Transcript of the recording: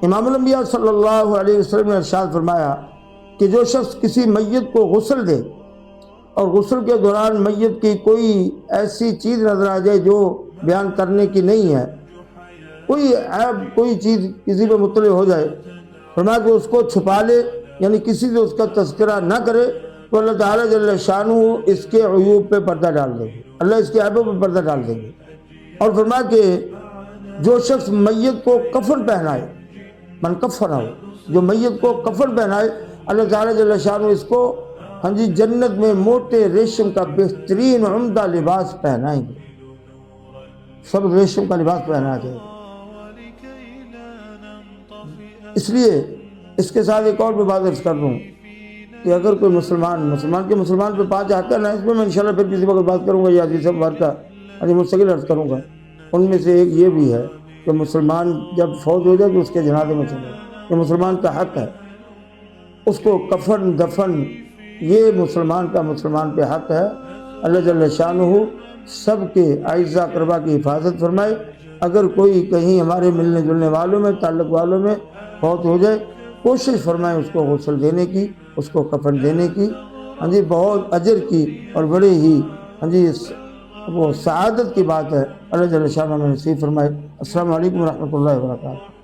امام الانبیاء صلی اللہ علیہ وسلم نے ارشاد فرمایا کہ جو شخص کسی میت کو غسل دے اور غسل کے دوران میت کی کوئی ایسی چیز نظر آ جائے جو بیان کرنے کی نہیں ہے، کوئی عیب کوئی چیز کسی پہ مطلع ہو جائے، فرمایا کہ اس کو چھپا لے، یعنی کسی سے اس کا تذکرہ نہ کرے، تو اللہ تعالیٰ جل شانہ اس کے عیوب پہ پردہ ڈال دیں گے، اللہ اس کے عیبوں پہ پردہ ڈال دیں گے۔ اور فرمایا کہ جو شخص میت کو کفن پہنائے، من کفن ہو، جو میت کو کفن پہنائے، اللہ تعالیٰ جل شانہ اس کو جنت میں موٹے ریشم کا بہترین عمدہ لباس پہنائیں گے، سب ریشم کا لباس پہنا جائے گا۔ اس لیے اس کے ساتھ ایک اور بھی بات عرض کر دوں کہ اگر کوئی مسلمان کے مسلمان پہ 5 حق ہے نا، اس میں میں انشاءاللہ پھر کسی وقت بات کروں گا، یا حدیث مبارکہ مستقل عرض کروں گا۔ ان میں سے ایک یہ بھی ہے کہ مسلمان جب فوت ہو جائے تو اس کے جنازے میں چلے، یہ مسلمان کا حق ہے، اس کو کفن دفن یہ مسلمان پہ حق ہے۔ اللہ جل شانہ سب کے اعزاء اقربا کی حفاظت فرمائے۔ اگر کوئی کہیں ہمارے ملنے جلنے والوں میں تعلق والوں میں فوت ہو جائے، کوشش فرمائیں اس کو غسل دینے کی، اس کو کفن دینے کی، بہت اجر کی اور بڑے ہی وہ سعادت کی بات ہے۔ اللہ جل شانہ میں نصیب فرمائے۔ السلام علیکم ورحمۃ اللہ وبرکاتہ۔